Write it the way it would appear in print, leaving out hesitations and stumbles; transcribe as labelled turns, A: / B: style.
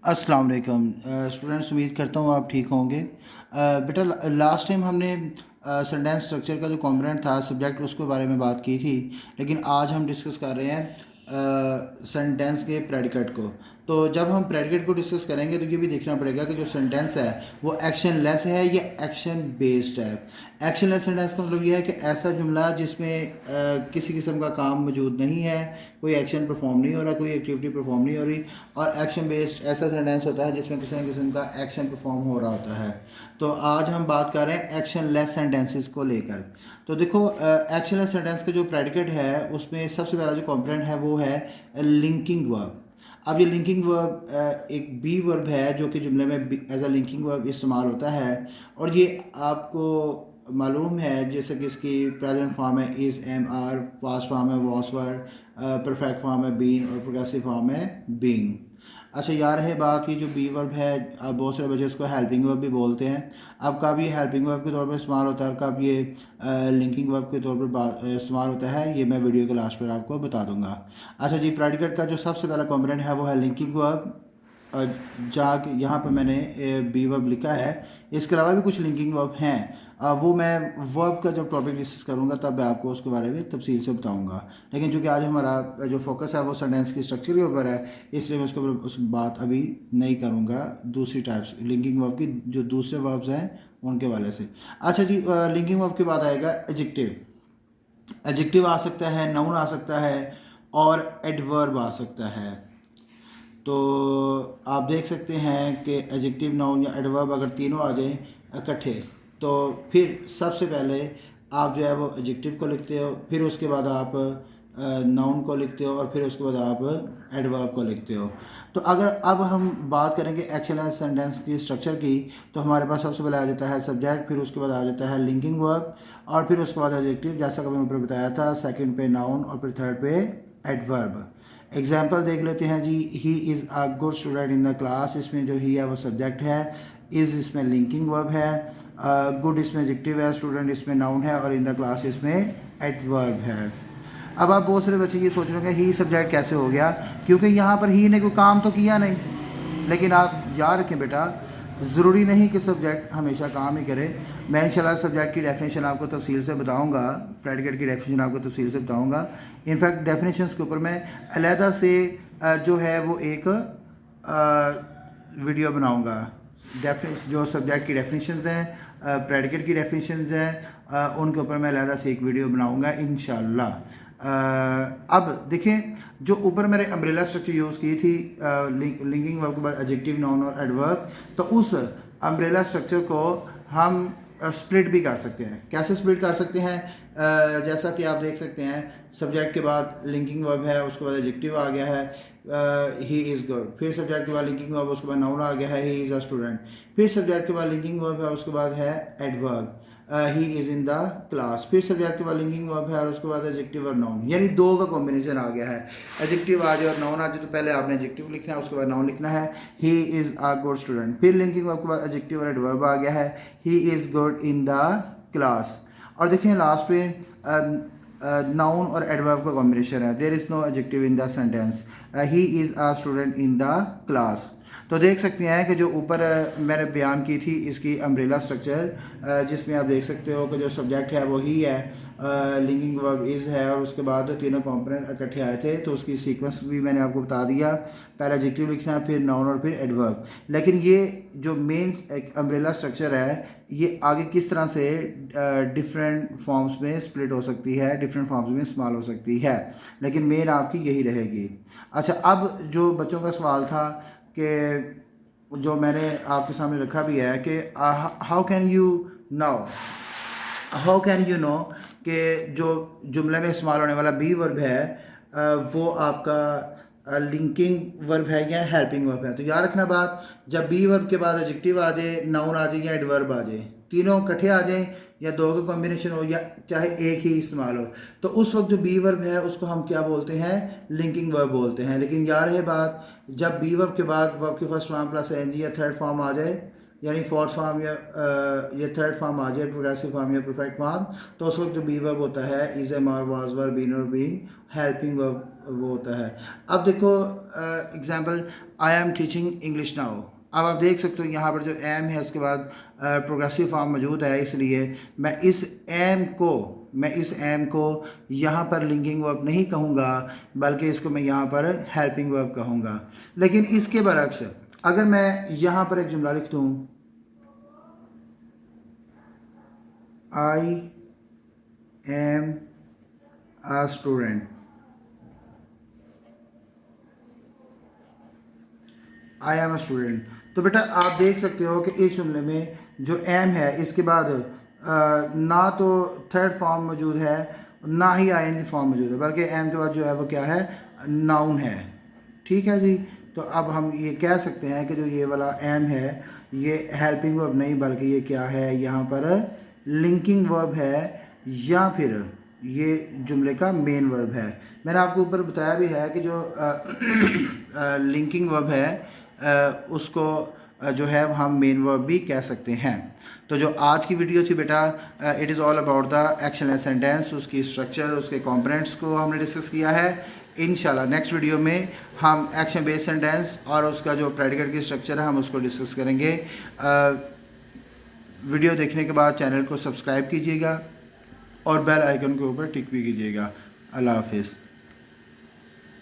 A: अस्सलाम वालेकुम स्टूडेंट्स, उम्मीद करता हूँ आप ठीक होंगे। बेटा, लास्ट टाइम हमने सेंटेंस स्ट्रक्चर का जो कॉम्पोनेंट था सब्जेक्ट उसके बारे में बात की थी, लेकिन आज हम डिस्कस कर रहे हैं सेंटेंस के प्रेडिकेट को। तो जब हम प्रेडिकेट को डिस्कस करेंगे तो ये भी देखना पड़ेगा कि जो सेंटेंस है वो एक्शन लेस है या एक्शन बेस्ड है। एक्शन लेस सेंटेंस का मतलब ये है कि ऐसा जुमला जिसमें किसी किस्म का काम मौजूद नहीं है, कोई एक्शन परफॉर्म नहीं हो रहा, कोई एक्टिविटी परफॉर्म नहीं हो रही। और एक्शन बेस्ड ऐसा सेंटेंस होता है जिसमें किसी न किस्म का एक्शन परफॉर्म हो रहा होता है। तो आज हम बात कर रहे हैं एक्शन लेस सेंटेंसेस को लेकर। तो देखो, एक्शन लेस सेंटेंस का जो प्रेडिकेट है उसमें सबसे पहला जो कॉम्पोनेंट है वो है लिंकिंग वर्ब। अब ये लिंकिंग वर्ब एक बी वर्ब है जो कि जुमले में एज अ लिंकिंग वर्ब इस्तेमाल होता है। और ये आपको मालूम है जैसे कि इसकी प्रेजेंट फॉर्म है is, am, are, past form है वॉस वर, परफेक्ट फॉर्म है बीन और प्रोग्रेसिव फॉर्म है बीइंग। अच्छा, यार है बात की जो बी वर्ब है, अब बहुत सारे बच्चे उसको हेल्पिंग वर्ब भी बोलते हैं। अब कब ये हेल्पिंग वर्ब के तौर पर इस्तेमाल होता है और कब ये लिंकिंग वर्ब के तौर पर इस्तेमाल होता है, ये मैं वीडियो के लास्ट पर आपको बता दूंगा। अच्छा जी, प्रेडिकेट का जो सबसे पहला कॉम्पोनेंट है वो है लिंकिंग वर्ब। जाके यहाँ पर मैंने बी वर्ब लिखा है। इसके अलावा भी कुछ लिंकिंग वर्ब हैं, वो मैं वर्ब का जब टॉपिक डिस्कस करूँगा तब मैं आपको उसके बारे में तफसील से बताऊँगा। लेकिन चूँकि आज हमारा जो फोकस है वो सेंटेंस की स्ट्रक्चर के ऊपर है, इसलिए मैं उसके ऊपर उस बात अभी नहीं करूँगा। दूसरी टाइप्स लिंकिंग वर्ब की जो दूसरे वर्ब्स हैं उनके वाले से। अच्छा जी, लिंकिंग वर्ब के बाद आएगा एडजेक्टिव। एडजेक्टिव आ सकता है, नाउन आ सकता है और एडवर्ब आ सकता है। तो आप देख सकते हैं कि एडजेक्टिव, नाउन या एडवर्ब अगर तीनों आ जाएं इकट्ठे, तो फिर सबसे पहले आप जो है वो एडजेक्टिव को लिखते हो, फिर उसके बाद आप नाउन को लिखते हो और फिर उसके बाद आप एडवर्ब को लिखते हो। तो अगर अब हम बात करेंगे एक्शनलेस सेंटेंस की स्ट्रक्चर की, तो हमारे पास सबसे पहले आ जाता है सब्जेक्ट, फिर उसके बाद आ जाता है लिंकिंग वर्ब और फिर उसके बाद एडजेक्टिव, जैसा कि मैंने ऊपर बताया था। सेकंड पे नाउन और फिर थर्ड पे एडवर्ब। एग्जाम्पल देख लेते हैं जी। He is a good student in the class, इसमें जो ही है वो सब्जेक्ट है, इज़ इसमें लिंकिंग वर्ब है, गुड इसमें एडजेक्टिव है, स्टूडेंट इसमें नाउन है और इन द क्लास इसमें एडवर्ब है। अब आप बहुत सारे बच्चे ये सोच रहे होंगे ही सब्जेक्ट कैसे हो गया, क्योंकि यहाँ पर ही ने कोई काम तो किया नहीं। लेकिन आप याद रखें बेटा, ज़रूरी नहीं कि सब्जेक्ट हमेशा काम ही करे। मैं इंशाल्लाह सब्जेक्ट की डेफिनेशन आपको तफसील से बताऊंगा, प्रेडिकेट की डेफिनेशन आपको तफसील से बताऊंगा। इनफैक्ट डेफिनेशंस के ऊपर मैं अलहदा से जो है वो एक वीडियो बनाऊंगा। जो सब्जेक्ट की डेफिनेशन हैं, प्रेडिकेट की डेफिनेशन हैं, उनके ऊपर मैं अलहदा से एक वीडियो बनाऊंगा इंशाल्लाह। अब देखें, जो ऊपर मैंने अम्ब्रेला स्ट्रक्चर यूज़ की थी लिंकिंग वर्ब के बाद एडजेक्टिव, नाउन और एडवर्ब, तो उस अम्ब्रेला स्ट्रक्चर को हम स्प्लिट भी कर सकते हैं। कैसे स्प्लिट कर सकते हैं? जैसा कि आप देख सकते हैं, सब्जेक्ट के बाद लिंकिंग वर्ब है, उसके बाद एडजेक्टिव आ गया है ही इज़ गुड, फिर सब्जेक्ट के बाद लिंकिंग वर्ब, उसके बाद नाउन आ गया है ही इज़ अ स्टूडेंट, फिर सब्जेक्ट के बाद लिंकिंग वर्ब है, उसके बाद है adverb he is in the class, फिर सब्जेक्ट के बाद लिंकिंग वर्ब है और उसके बाद एडजेक्टिव और नाउन, यानी दो का कॉम्बिनेशन आ गया है। एडजेक्टिव आ जाए और नाउन आ जाए तो पहले आपने एडजेक्टिव लिखना है, उसके बाद नाउन लिखना है। ही इज़ अ गुड स्टूडेंट, फिर लिंकिंग वर्ब के बाद एडजेक्टिव और एडवर्ब आ गया है, he is good in the class. और देखें लास्ट पे नाउन और एडवर्ब का कॉम्बिनेशन है, there is no adjective in the sentence, he is a student in the class. तो देख सकते हैं कि जो ऊपर मैंने बयान की थी इसकी अम्ब्रेला स्ट्रक्चर, जिसमें आप देख सकते हो कि जो सब्जेक्ट है वो ही है, लिंकिंग वर्ब इज़ है और उसके बाद तीनों कंपोनेंट इकट्ठे आए थे, तो उसकी सीक्वेंस भी मैंने आपको बता दिया। पहले एडजेक्टिव लिखना, फिर नाउन और फिर एडवर्ब। लेकिन ये जो मेन अम्ब्रेला स्ट्रक्चर है ये आगे किस तरह से डिफरेंट फॉर्म्स में स्प्लिट हो सकती है, डिफरेंट फॉर्म्स में इस्तेमाल हो सकती है, लेकिन मेन आपकी यही रहेगी। अच्छा, अब जो बच्चों का सवाल था कि जो मैंने आपके सामने रखा भी है कि हाउ कैन यू नो कि जो जुमले में इस्तेमाल होने वाला बी वर्ब है वो आपका लिंकिंग वर्ब है या हेल्पिंग वर्ब है। तो याद रखना बात, जब बी वर्ब के बाद एडजेक्टिव आ जाए, नाउन आ जाए या एडवर्ब आ जाए, तीनों इकट्ठे आ जाएं या दो का कॉम्बिनेशन हो या चाहे एक ही इस्तेमाल हो, तो उस वक्त जो बी वर्ब है उसको हम क्या बोलते हैं? लिंकिंग वर्ब बोलते हैं। लेकिन याद है बात, जब बी वर्ब के बाद वर्ब के first form plus N G या थर्ड फॉर्म आ जाए यानी फोर्थ फॉर्म या ये थर्ड फॉर्म आ जाए, प्रोग्रेसिव फॉर्म या परफेक्ट फॉर्म, तो उस वक्त जो बी वर्ब होता है is am are was were been और बीइंग, हेल्पिंग वर्ब वो होता है। अब देखो example, I am teaching English now. अब आप देख सकते हो यहाँ पर जो एम है उसके बाद प्रोग्रेसिव फॉर्म मौजूद है, इसलिए मैं इस एम को यहाँ पर लिंकिंग वर्ब नहीं कहूँगा, बल्कि इसको मैं यहाँ पर हेल्पिंग वर्ब कहूँगा। लेकिन इसके बरक्स अगर मैं यहाँ पर एक जुमला लिख दूँ, I am a student, I am a student, तो बेटा आप देख सकते हो कि इस जुमले में जो एम है इसके बाद ना तो थर्ड फॉर्म मौजूद है, ना ही आईएनजी फॉर्म मौजूद है, बल्कि एम के बाद जो है वो क्या है, नाउन है। ठीक है जी। तो अब हम ये कह सकते हैं कि जो ये वाला एम है ये हेल्पिंग वर्ब नहीं, बल्कि ये क्या है, यहाँ पर लिंकिंग वर्ब है, या फिर ये जुमले का मेन वर्ब है। मैंने आपको ऊपर बताया भी है कि जो लिंकिंग वर्ब है उसको जो है हम मेन वर्ब भी कह सकते हैं। तो जो आज की वीडियो थी बेटा, it is all about the actionless sentence, उसकी स्ट्रक्चर, उसके कंपोनेंट्स को हमने डिस्कस किया है। इंशाल्लाह नेक्स्ट वीडियो में हम एक्शन बेस्ड सेंटेंस और उसका जो प्रेडिकेट की स्ट्रक्चर है हम उसको डिस्कस करेंगे। वीडियो देखने के बाद चैनल को सब्सक्राइब कीजिएगा और बेल आइकन के ऊपर टिक भी कीजिएगा। अल्लाह हाफिज़।